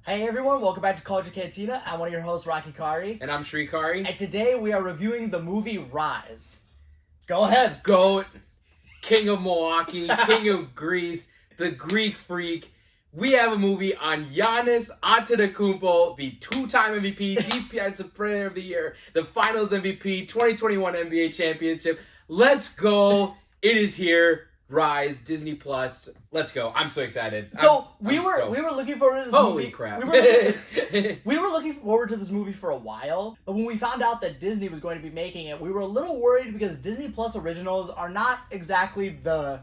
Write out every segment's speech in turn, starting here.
Hey everyone, welcome back to Culture Cantina. I'm one of your hosts, Rocky Kari. And I'm Shrikari. And today we are reviewing the movie Rise. Go ahead. GOAT, King of Milwaukee, King of Greece, the Greek Freak. We have a movie on Giannis Antetokounmpo, the two-time MVP, Defensive Player of the Year, the Finals MVP, 2021 NBA Championship. Let's go. It is here. Rise, Disney Plus. Let's go. I'm so excited. So we were looking forward to this movie. Holy crap. We were looking forward to this movie for a while, but when we found out that Disney was going to be making it, we were a little worried because Disney Plus originals are not exactly the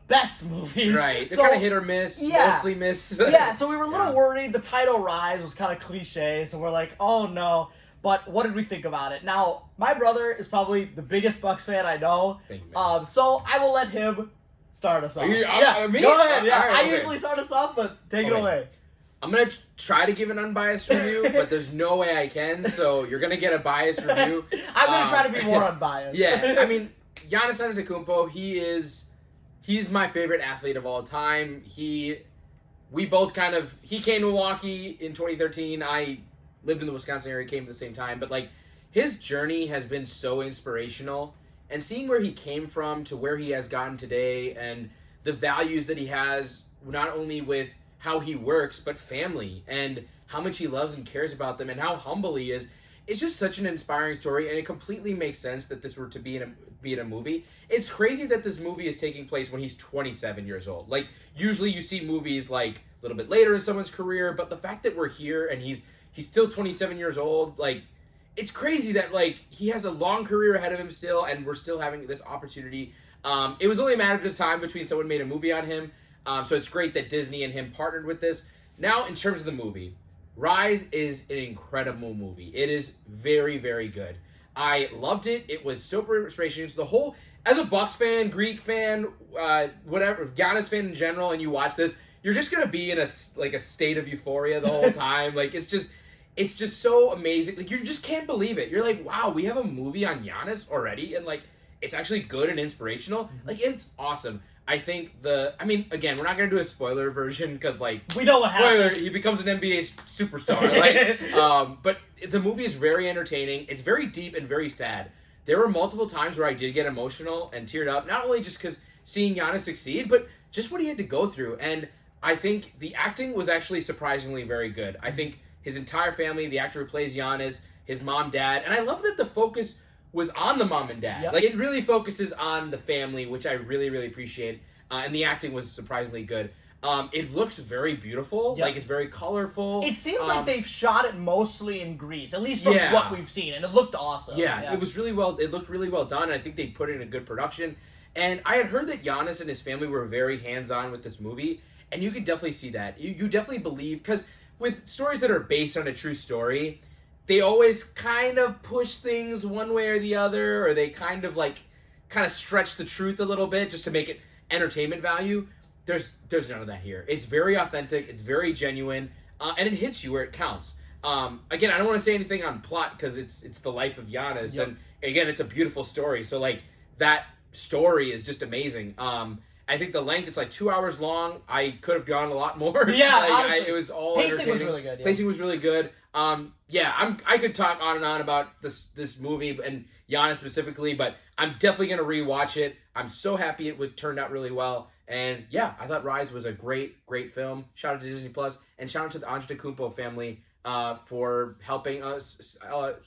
best movies. Right. They're kind of hit or miss. Yeah. Mostly miss. Yeah, so we were a little worried. The title Rise was kind of cliche, so we're like, oh no. But what did we think about it? Now, my brother is probably the biggest Bucks fan I know. Thank you, man. So I will let him start us off. Me? Go ahead. Yeah, Right, I okay. usually start us off, but take it away. I'm going to try to give an unbiased review, but there's no way I can, so you're going to get a biased review. I'm going to try to be more unbiased. Yeah, I mean, Giannis Antetokounmpo, he's my favorite athlete of all time. He came to Milwaukee in 2013. I lived in the Wisconsin area, came at the same time, but like his journey has been so inspirational, and seeing where he came from to where he has gotten today and the values that he has, not only with how he works, but family and how much he loves and cares about them and how humble he is. It's just such an inspiring story, and it completely makes sense that this were to be in a movie. It's crazy that this movie is taking place when he's 27 years old. Like, usually you see movies like a little bit later in someone's career, but the fact that we're here and he's still 27 years old, like, it's crazy that, like, he has a long career ahead of him still, and we're still having this opportunity. It was only a matter of time between someone made a movie on him, so it's great that Disney and him partnered with this. Now, in terms of the movie, Rise is an incredible movie. It is very, very good. I loved it. It was super inspirational. So the whole, as a Bucks fan, Greek fan, whatever, Giannis fan in general, and you watch this, you're just gonna be in a state of euphoria the whole time. Like, it's just so amazing. Like, you just can't believe it. You're like, wow, we have a movie on Giannis already, and like, it's actually good and inspirational. Like, it's awesome. I think again, we're not gonna do a spoiler version because, like, we know what happens. He becomes an NBA superstar. But the movie is very entertaining. It's very deep and very sad. There were multiple times where I did get emotional and teared up, not only just because seeing Giannis succeed, but just what he had to go through. And I think the acting was actually surprisingly very good. I think his entire family, the actor who plays Giannis, his mom, dad, and I love that the focus was on the mom and dad. Yep. Like, it really focuses on the family, which I really, really appreciate. And the acting was surprisingly good. It looks very beautiful. Yep. Like, it's very colorful. It seems like they've shot it mostly in Greece, at least from what we've seen, and it looked awesome. Yeah, it was really well. It looked really well done, and I think they put it in a good production. And I had heard that Giannis and his family were very hands-on with this movie, and you could definitely see that. You definitely believe, because with stories that are based on a true story, they always kind of push things one way or the other, or they kind of stretch the truth a little bit just to make it entertainment value. There's none of that here. It's very authentic, it's very genuine, and it hits you where it counts. Again, I don't want to say anything on plot because it's the life of Giannis, and again, it's a beautiful story. So, like, that story is just amazing. I think the length, it's like 2 hours long. I could have gone a lot more. Yeah, honestly, it was all pacing entertaining. was really good. Yeah. Pacing was really good. I could talk on and on about this movie and Giannis specifically, but I'm definitely gonna rewatch it. I'm so happy it turned out really well, and yeah, I thought Rise was a great film. Shout out to Disney Plus, and shout out to the Antetokounmpo family for helping us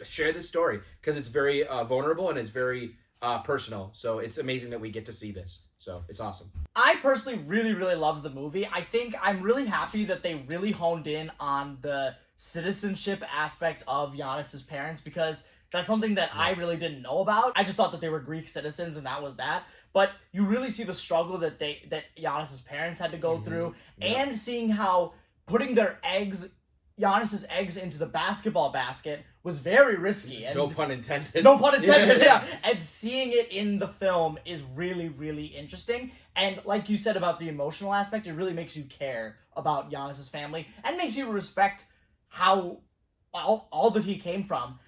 share this story, because it's very vulnerable and it's very personal. So it's amazing that we get to see this. So it's awesome. I personally really, really loved the movie. I think I'm really happy that they really honed in on the citizenship aspect of Giannis's parents, because that's something that I really didn't know about. I just thought that they were Greek citizens and that was that. But you really see the struggle that Giannis's parents had to go through, and seeing how putting Giannis's eggs into the basketball basket was very risky. And no pun intended. No pun intended, yeah. And seeing it in the film is really, really interesting. And like you said about the emotional aspect, it really makes you care about Giannis's family and makes you respect how all that he came from.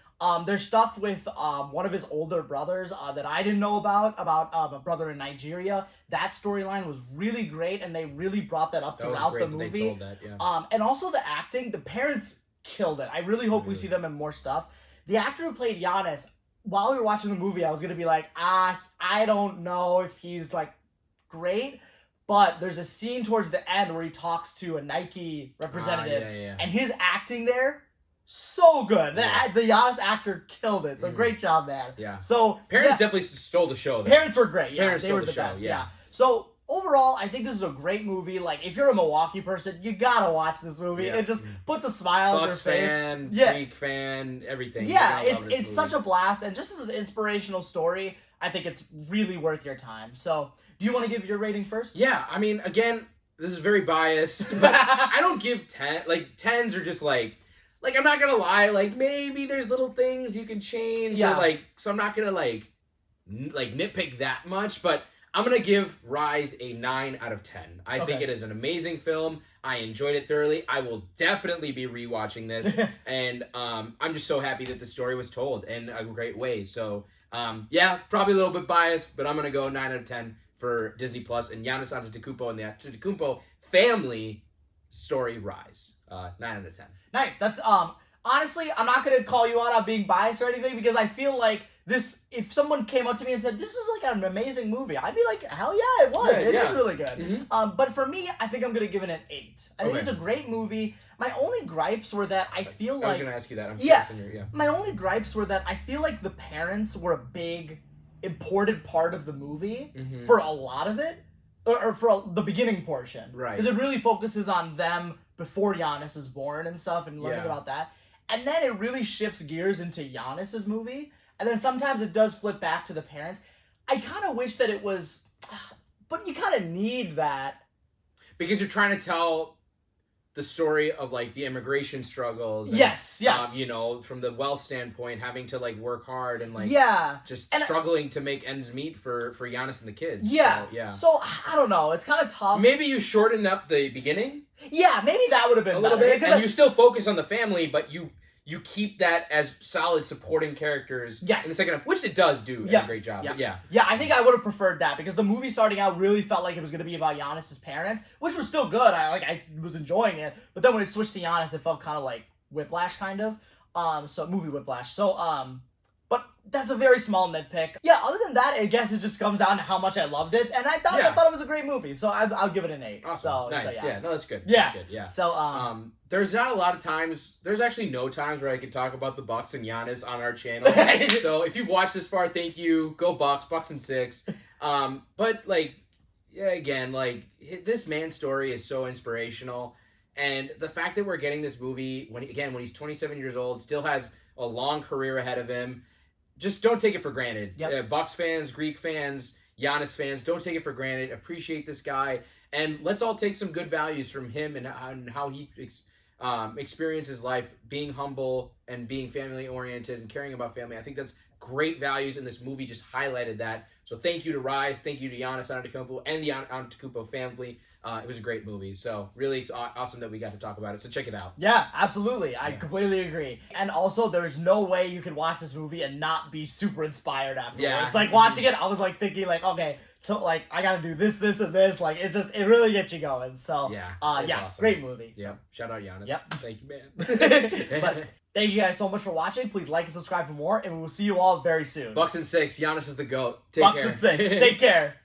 There's stuff with one of his older brothers that I didn't know about a brother in Nigeria. That storyline was really great, and they really brought that up throughout the movie. They told that, yeah. And also the acting, the parents killed it. I really hope we see them in more stuff. The actor who played Giannis, while we were watching the movie, I was gonna be like, I don't know if he's like great. But there's a scene towards the end where he talks to a Nike representative, and his acting there, so good. The Giannis actor killed it. So great job, man. Yeah. So parents definitely stole the show. Parents were great. Yeah, Parents they were the best. Yeah. So overall, I think this is a great movie. Like, if you're a Milwaukee person, you gotta watch this movie. Yeah. It just puts a smile on your Bucks face. fan, Greek fan, everything. Yeah, it's such a blast, and just as an inspirational story, I think it's really worth your time. So, do you want to give your rating first? Yeah, I mean, again, this is very biased, but I don't give 10. Like, 10s are just like I'm not gonna lie, like, maybe there's little things you can change, or like, so I'm not gonna like nitpick that much, but I'm gonna give Rise a 9 out of 10. I think it is an amazing film. I enjoyed it thoroughly. I will definitely be rewatching this, and I'm just so happy that the story was told in a great way. So, yeah, probably a little bit biased, but I'm gonna go 9 out of 10 for Disney Plus and Giannis Antetokounmpo and the Antetokounmpo family story Rise. 9 out of 10. Nice. That's honestly, I'm not gonna call you out on being biased or anything, because I feel like this, if someone came up to me and said this was like an amazing movie, I'd be like, hell yeah, it was. It is really good. But for me, I think I'm gonna give it an 8. I think it's a great movie. My only gripes were that I feel like, I was gonna ask you that. My only gripes were that I feel like the parents were a big important part of the movie for a lot of it, or for the beginning portion, right? Because it really focuses on them before Giannis is born and stuff, and learning about that, and then it really shifts gears into Giannis's movie, and then sometimes it does flip back to the parents. I kind of wish that it was, but you kind of need that because you're trying to tell the story of like the immigration struggles. And, yes. You know, from the wealth standpoint, having to like work hard and like just struggling to make ends meet for Giannis and the kids. So I don't know. It's kind of tough. Maybe you shorten up the beginning. Yeah, maybe that would have been a little bit, and you still focus on the family, but you keep that as solid supporting characters. Yes. In the second half, which it does do a great job. Yeah, I think I would have preferred that, because the movie starting out really felt like it was going to be about Giannis's parents, which was still good. I was enjoying it, but then when it switched to Giannis, it felt kind of like Whiplash, kind of. Movie Whiplash. So, but that's a very small nitpick. Yeah, other than that, I guess it just comes down to how much I loved it, and I thought it was a great movie, so I'll give it an 8. Awesome. Nice. So, No, that's good. Yeah. That's good. Yeah. So, there's not a lot of times. There's actually no times where I can talk about the Bucks and Giannis on our channel. So if you've watched this far, thank you. Go Bucks. Bucks and 6. But like, again, like this man's story is so inspirational, and the fact that we're getting this movie when he's 27 years old, still has a long career ahead of him. Just don't take it for granted. Bucks fans, Greek fans, Giannis fans, don't take it for granted. Appreciate this guy, and let's all take some good values from him and how he experiences life, being humble and being family oriented and caring about family. I think that's great values, and this movie just highlighted that. So thank you to Rise, thank you to Giannis Antetokounmpo and the Antetokounmpo family. It was a great movie, so really it's awesome that we got to talk about it, so check it out. Yeah, absolutely. I completely agree. And also, there's no way you could watch this movie and not be super inspired afterwards. Yeah. It's like, watching it, I was like thinking like, okay, so like I gotta do this, and this. Like, it really gets you going. So awesome. Great movie. Yeah, shout out Giannis. Yep. Thank you, man. But thank you guys so much for watching. Please like and subscribe for more, and we will see you all very soon. Bucks and 6. Giannis is the GOAT. Take Bucks care. and 6. Take care.